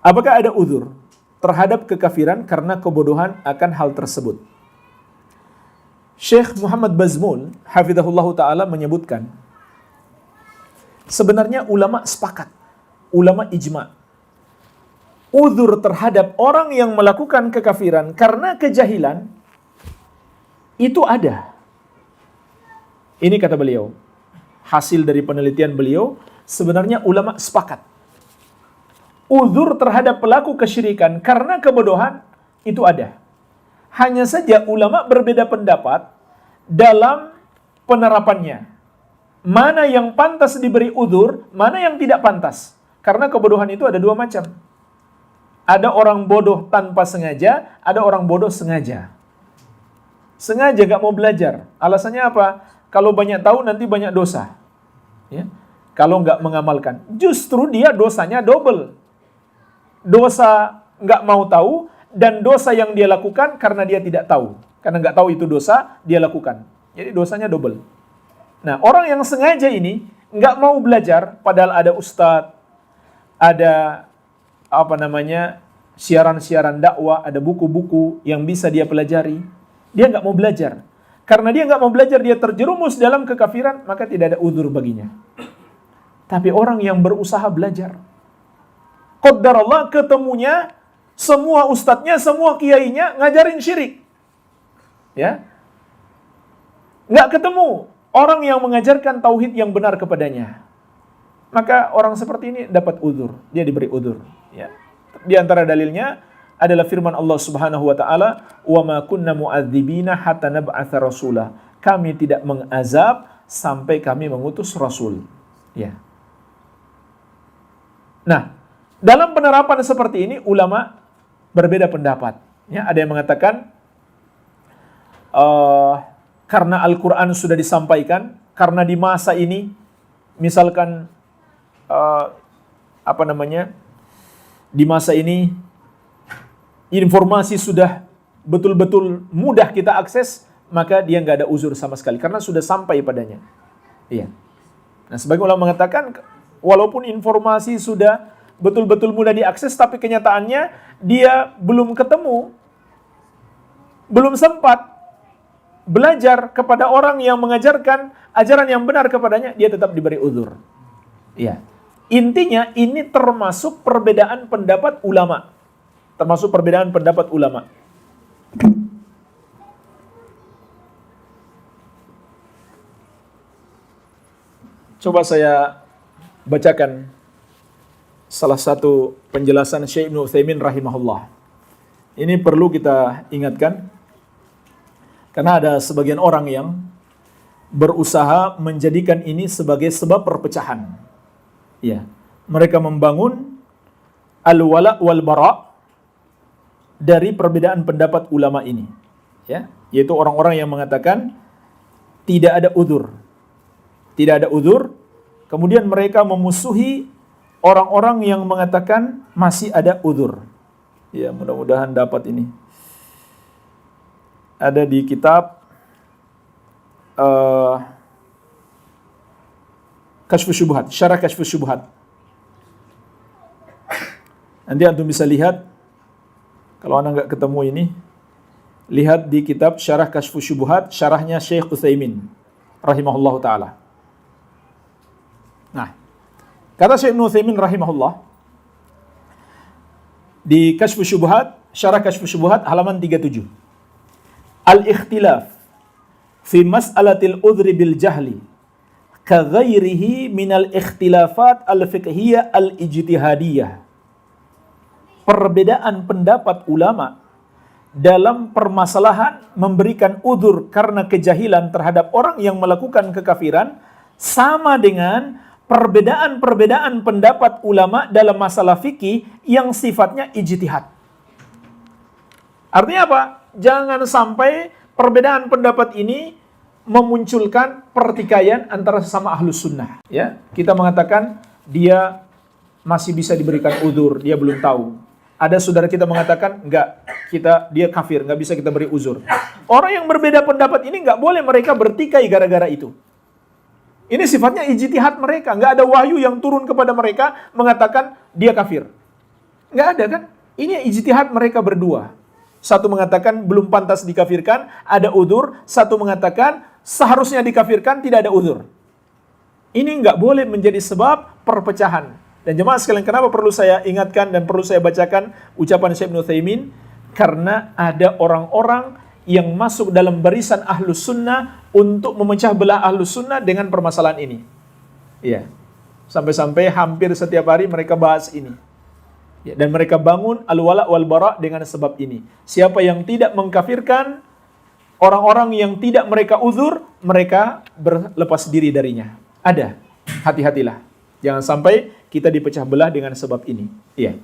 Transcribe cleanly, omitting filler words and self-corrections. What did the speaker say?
Apakah ada uzur terhadap kekafiran karena kebodohan akan hal tersebut? Syekh Muhammad Bazmul hafizahullah ta'ala menyebutkan, sebenarnya ulama sepakat, ulama ijma, uzur terhadap orang yang melakukan kekafiran karena kejahilan itu ada. Ini kata beliau, hasil dari penelitian beliau, sebenarnya ulama sepakat. Uzur terhadap pelaku kesyirikan karena kebodohan itu ada. Hanya saja ulama berbeda pendapat dalam penerapannya. Mana yang pantas diberi uzur, mana yang tidak pantas. Karena kebodohan itu ada dua macam. Ada orang bodoh tanpa sengaja, ada orang bodoh sengaja. Sengaja gak mau belajar. Alasannya apa? Kalau banyak tahu nanti banyak dosa. Ya. Kalau gak mengamalkan. Justru dia dosanya double. Dosa gak mau tahu, dan dosa yang dia lakukan karena dia tidak tahu. Karena gak tahu itu dosa, dia lakukan. Jadi dosanya double. Nah, orang yang sengaja ini gak mau belajar, padahal ada ustadz, ada siaran-siaran dakwah, ada buku-buku yang bisa dia pelajari. Dia nggak mau belajar. Karena dia nggak mau belajar, dia terjerumus dalam kekafiran, maka tidak ada uzur baginya. Tapi orang yang berusaha belajar, qadarullah ketemunya semua ustadznya, semua kiainya ngajarin syirik. Ya. Nggak ketemu orang yang mengajarkan tauhid yang benar kepadanya. Maka orang seperti ini dapat uzur, dia diberi uzur. Ya. Di antara dalilnya adalah firman Allah Subhanahu wa taala, "Wa ma kunna mu'adzibina hatta nab'atsa rasula." Kami tidak mengazab sampai kami mengutus rasul. Ya. Nah, dalam penerapan seperti ini ulama berbeda pendapat. Ya, ada yang mengatakan karena Al-Qur'an sudah disampaikan, karena di masa ini misalkan di masa ini informasi sudah betul-betul mudah kita akses, maka dia nggak ada uzur sama sekali karena sudah sampai padanya. Iya. Nah, sebagian ulama mengatakan walaupun informasi sudah betul-betul mudah diakses, tapi kenyataannya dia belum ketemu, belum sempat belajar kepada orang yang mengajarkan ajaran yang benar kepadanya, dia tetap diberi uzur. Iya. Intinya ini termasuk perbedaan pendapat ulama. Termasuk perbedaan pendapat ulama. Coba saya bacakan salah satu penjelasan Syekh Ibnu Utsaimin rahimahullah. Ini perlu kita ingatkan karena ada sebagian orang yang berusaha menjadikan ini sebagai sebab perpecahan. Ya, mereka membangun al-wala wal bara dari perbedaan pendapat ulama ini. Ya, yaitu orang-orang yang mengatakan tidak ada uzur. Tidak ada uzur. Kemudian mereka memusuhi orang-orang yang mengatakan masih ada uzur. Ya, mudah-mudahan dapat ini. Ada di kitab Kasyfus Syubhat, Syarah Kasyfus Syubhat. Nanti antum bisa lihat, kalau anda nggak ketemu ini, lihat di kitab Syarah Kasyfus Syubhat, syarahnya Syekh Utsaimin rahimahullah ta'ala. Nah, kata Syekh Utsaimin rahimahullah, di Kasyfus Syubhat, Syarah Kasyfus Syubhat, halaman 37. Al-ikhtilaf fi mas'alatil udhri bil jahli kaghairihi minal ikhtilafat al-fiqhiyah al-ijtihadiyah. Perbedaan pendapat ulama dalam permasalahan memberikan udzur karena kejahilan terhadap orang yang melakukan kekafiran sama dengan perbedaan-perbedaan pendapat ulama dalam masalah fikih yang sifatnya ijtihad. Artinya apa? Jangan sampai perbedaan pendapat ini memunculkan pertikaian antara sesama ahlus sunnah. Ya, kita mengatakan dia masih bisa diberikan uzur, dia belum tahu. Ada saudara kita mengatakan enggak, dia kafir, enggak bisa kita beri uzur. Orang yang berbeda pendapat ini enggak boleh mereka bertikai gara-gara itu. Ini sifatnya ijtihad mereka, enggak ada wahyu yang turun kepada mereka mengatakan dia kafir. Nggak ada kan? Ini ijtihad mereka berdua. Satu mengatakan belum pantas dikafirkan, ada udzur. Satu mengatakan seharusnya dikafirkan, tidak ada udzur. Ini nggak boleh menjadi sebab perpecahan. Dan jemaah sekalian, kenapa perlu saya ingatkan dan perlu saya bacakan ucapan Syekh Ibnu Utsaimin? Karena ada orang-orang yang masuk dalam barisan ahlus sunnah untuk memecah belah ahlus sunnah dengan permasalahan ini. Iya. Sampai-sampai hampir setiap hari mereka bahas ini. Ya, dan mereka bangun al-wala wal bara dengan sebab ini. Siapa yang tidak mengkafirkan orang-orang yang tidak mereka uzur, mereka berlepas diri darinya. Ada. Hati-hatilah. Jangan sampai kita dipecah belah dengan sebab ini. Iya.